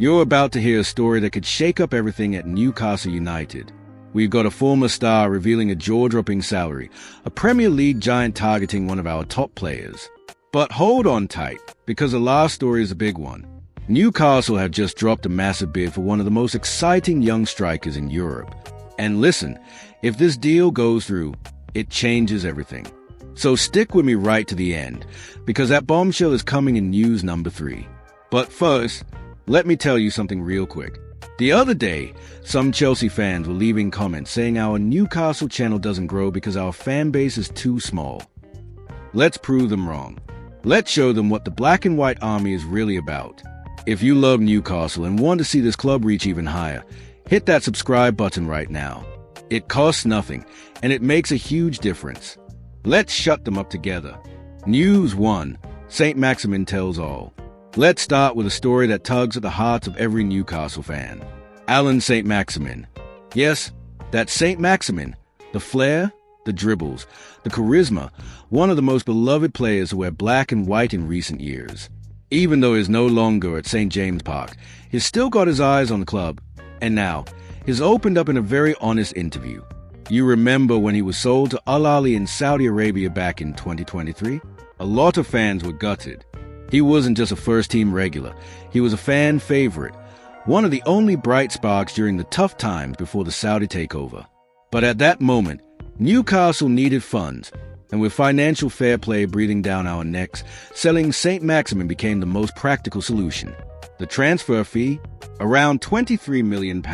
You're about to hear a story that could shake up everything at Newcastle United. We've got a former star revealing a jaw-dropping salary, a Premier League giant targeting one of our top players. But hold on tight, because the last story is a big one. Newcastle have just dropped a massive bid for one of the most exciting young strikers in Europe. And listen, if this deal goes through, it changes everything. So stick with me right to the end, because that bombshell is coming in news number 3. But first, let me tell you something real quick. The other day, some Chelsea fans were leaving comments saying our Newcastle channel doesn't grow because our fan base is too small. Let's prove them wrong. Let's show them what the black and white army is really about. If you love Newcastle and want to see this club reach even higher, hit that subscribe button right now. It costs nothing, and it makes a huge difference. Let's shut them up together. News 1. St. Maximin tells all. Let's start with a story that tugs at the hearts of every Newcastle fan. Alan St. Maximin. Yes, that's St. Maximin. The flair, the dribbles, the charisma, one of the most beloved players to wear black and white in recent years. Even though he's no longer at St. James Park, he's still got his eyes on the club. And now, he's opened up in a very honest interview. You remember when he was sold to Al Ahly in Saudi Arabia back in 2023? A lot of fans were gutted. He wasn't just a first-team regular. He was a fan favorite, one of the only bright sparks during the tough times before the Saudi takeover. But at that moment, Newcastle needed funds, and with financial fair play breathing down our necks, selling St. Maximin became the most practical solution. The transfer fee? Around £23 million.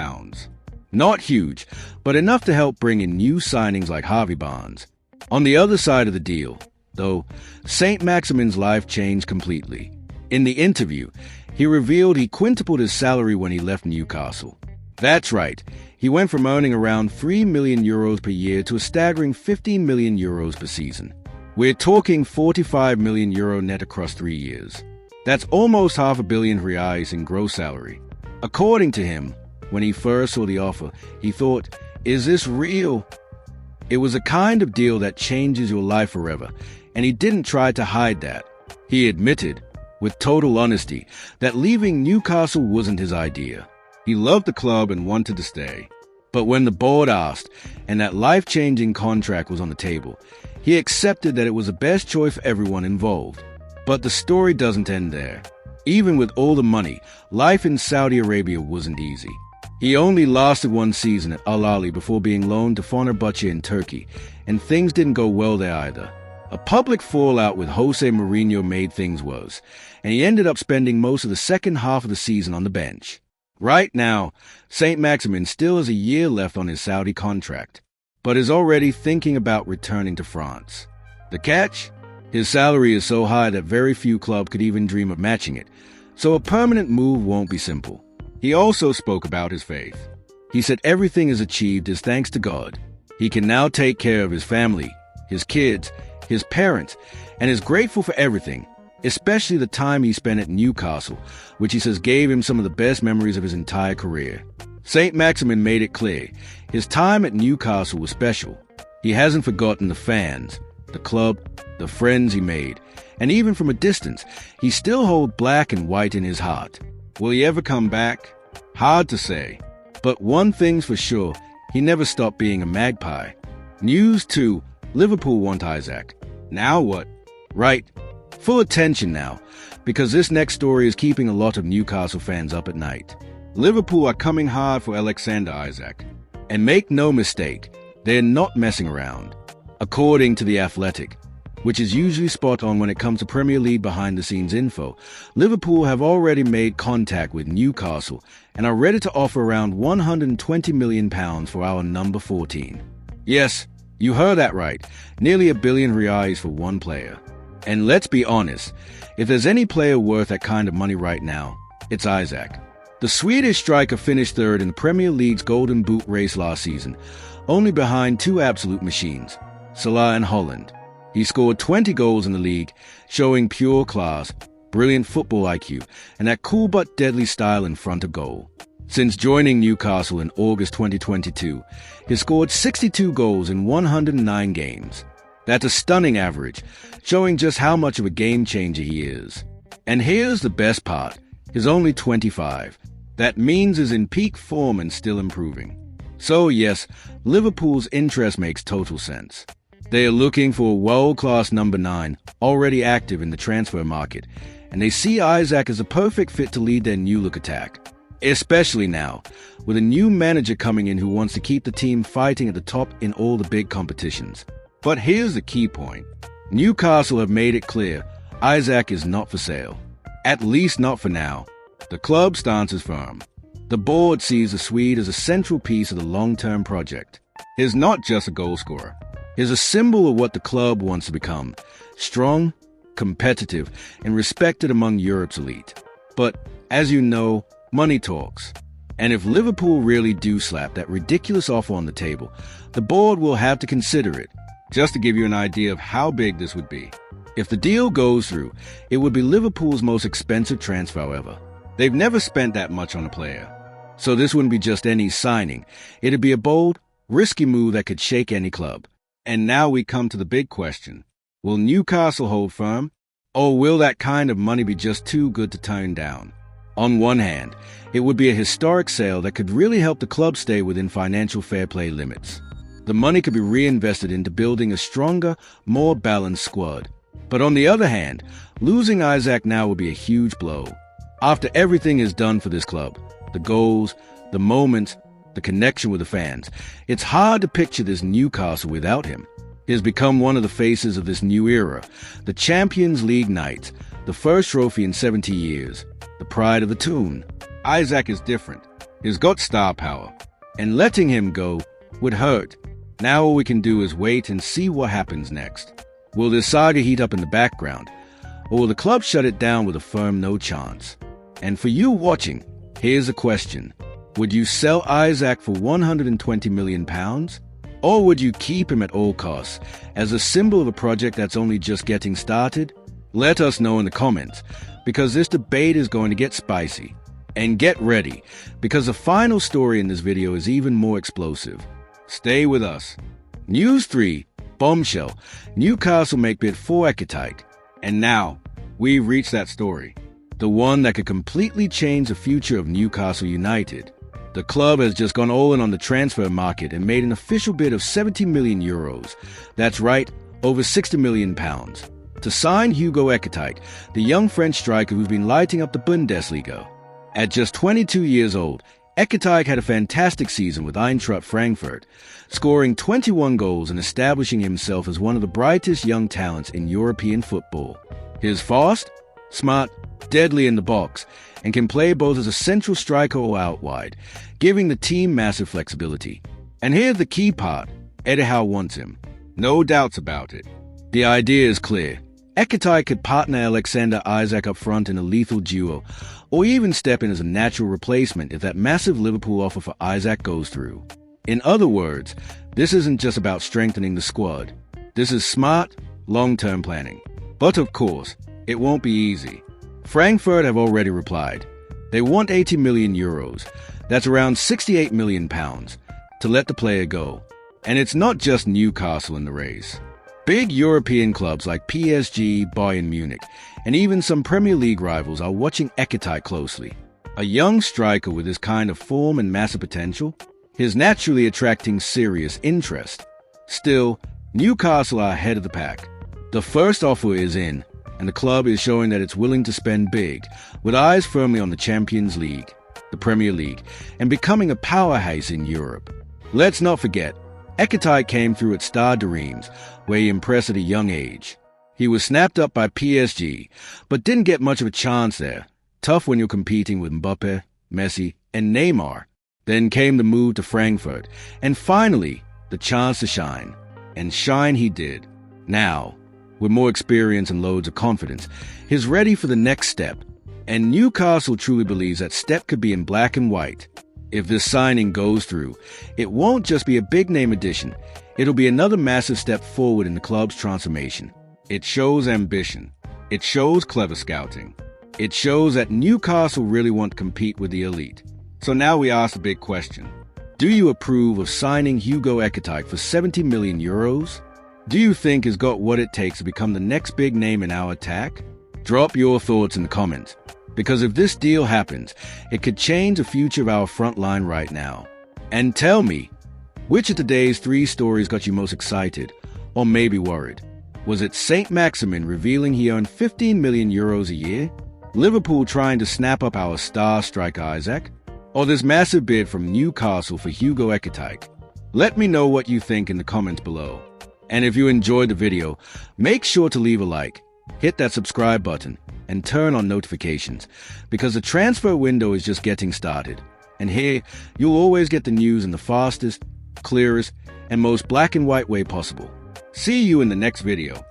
Not huge, but enough to help bring in new signings like Harvey Barnes. On the other side of the deal, though, St. Maximin's life changed completely. In the interview, he revealed he quintupled his salary when he left Newcastle. That's right, he went from earning around €3 million per year to a staggering €15 million per season. We're talking €45 million net across 3 years. That's almost £500 million in gross salary. According to him, when he first saw the offer, he thought, "Is this real?" It was a kind of deal that changes your life forever, and he didn't try to hide that. He admitted, with total honesty, that leaving Newcastle wasn't his idea. He loved the club and wanted to stay. But when the board asked, and that life-changing contract was on the table, he accepted that it was the best choice for everyone involved. But the story doesn't end there. Even with all the money, life in Saudi Arabia wasn't easy. He only lasted 1 season at Al Ahly before being loaned to Fenerbahce in Turkey, and things didn't go well there either. A public fallout with Jose Mourinho made things worse, and he ended up spending most of the second half of the season on the bench. Right now, St. Maximin still has a year left on his Saudi contract, but is already thinking about returning to France. The catch? His salary is so high that very few clubs could even dream of matching it, so a permanent move won't be simple. He also spoke about his faith. He said everything is achieved is thanks to God. He can now take care of his family, his kids, his parents, and is grateful for everything, especially the time he spent at Newcastle, which he says gave him some of the best memories of his entire career. St. Maximin made it clear his time at Newcastle was special. He hasn't forgotten the fans, the club, the friends he made, and even from a distance, he still holds black and white in his heart. Will he ever come back? Hard to say. But one thing's for sure, he never stopped being a Magpie. News 2. Liverpool want Isak. Now what? Right. Full attention now, because this next story is keeping a lot of Newcastle fans up at night. Liverpool are coming hard for Alexander Isak. And make no mistake, they're not messing around. According to The Athletic, which is usually spot on when it comes to Premier League behind-the-scenes info, Liverpool have already made contact with Newcastle and are ready to offer around £120 million for our number 14. Yes, you heard that right, nearly £1 billion for one player. And let's be honest, if there's any player worth that kind of money right now, it's Isak. The Swedish striker finished third in the Premier League's Golden Boot race last season, only behind 2 absolute machines, Salah and Holland. He scored 20 goals in the league, showing pure class, brilliant football IQ, and that cool but deadly style in front of goal. Since joining Newcastle in August 2022, he scored 62 goals in 109 games. That's a stunning average, showing just how much of a game changer he is. And here's the best part. He's only 25. That means is in peak form and still improving. So yes, Liverpool's interest makes total sense. They are looking for a world-class number 9, already active in the transfer market, and they see Isaac as a perfect fit to lead their new-look attack. Especially now, with a new manager coming in who wants to keep the team fighting at the top in all the big competitions. But here's the key point. Newcastle have made it clear Isaac is not for sale. At least not for now. The club stance is firm. The board sees the Swede as a central piece of the long-term project. He's not just a goalscorer. He's a symbol of what the club wants to become. Strong, competitive, and respected among Europe's elite. But, as you know, money talks. And if Liverpool really do slap that ridiculous offer on the table, the board will have to consider it. Just to give you an idea of how big this would be. If the deal goes through, it would be Liverpool's most expensive transfer ever. They've never spent that much on a player. So this wouldn't be just any signing. It'd be a bold, risky move that could shake any club. And now we come to the big question. Will Newcastle hold firm? Or will that kind of money be just too good to turn down? On one hand, it would be a historic sale that could really help the club stay within financial fair play limits. The money could be reinvested into building a stronger, more balanced squad. But on the other hand, losing Isaac now would be a huge blow. After everything is done for this club, the goals, the moments, the connection with the fans, it's hard to picture this Newcastle without him. He has become one of the faces of this new era, the Champions League night, the first trophy in 70 years, the pride of the Toon. Isaac is different. He's got star power, and letting him go would hurt. Now all we can do is wait and see what happens next. Will this saga heat up in the background, or will the club shut it down with a firm no chance? And for you watching, here's a question. Would you sell Isaac for £120 million? Or would you keep him at all costs, as a symbol of a project that's only just getting started? Let us know in the comments, because this debate is going to get spicy. And get ready, because the final story in this video is even more explosive. Stay with us. News 3, bombshell, Newcastle make bid for Ekitike. And now, we've reached that story. The one that could completely change the future of Newcastle United. The club has just gone all in on the transfer market and made an official bid of 70 million euros. That's right, over 60 million pounds. To sign Hugo Ekitike, the young French striker who's been lighting up the Bundesliga. At just 22 years old, Ekitike had a fantastic season with Eintracht Frankfurt, scoring 21 goals and establishing himself as one of the brightest young talents in European football. He's fast, smart, deadly in the box, and can play both as a central striker or out wide, giving the team massive flexibility. And here's the key part. Eddie Howe wants him. No doubts about it. The idea is clear. Ekitike could partner Alexander Isak up front in a lethal duo, or even step in as a natural replacement if that massive Liverpool offer for Isak goes through. In other words, this isn't just about strengthening the squad. This is smart, long-term planning. But of course, it won't be easy. Frankfurt have already replied. They want 80 million euros, that's around 68 million pounds, to let the player go. And it's not just Newcastle in the race. Big European clubs like PSG, Bayern Munich, and even some Premier League rivals are watching Ekitike closely. A young striker with his kind of form and massive potential is naturally attracting serious interest. Still, Newcastle are ahead of the pack. The first offer is in, and the club is showing that it's willing to spend big, with eyes firmly on the Champions League, the Premier League, and becoming a powerhouse in Europe. Let's not forget, Ekitike came through at Stade Reims, where he impressed at a young age. He was snapped up by PSG, but didn't get much of a chance there. Tough when you're competing with Mbappe, Messi, and Neymar. Then came the move to Frankfurt, and finally, the chance to shine. And shine he did. Now, with more experience and loads of confidence, he's ready for the next step. And Newcastle truly believes that step could be in black and white. If this signing goes through, it won't just be a big-name addition. It'll be another massive step forward in the club's transformation. It shows ambition. It shows clever scouting. It shows that Newcastle really want to compete with the elite. So now we ask the big question. Do you approve of signing Hugo Ekitike for 70 million euros? Do you think he's got what it takes to become the next big name in our attack? Drop your thoughts in the comments. Because if this deal happens, it could change the future of our front line right now. And tell me, which of today's 3 stories got you most excited, or maybe worried? Was it St. Maximin revealing he earned 15 million euros a year? Liverpool trying to snap up our star striker Isaac? Or this massive bid from Newcastle for Hugo Ekitike? Let me know what you think in the comments below. And if you enjoyed the video, make sure to leave a like, hit that subscribe button, and turn on notifications, because the transfer window is just getting started. And here, you'll always get the news in the fastest, clearest, and most black and white way possible. See you in the next video.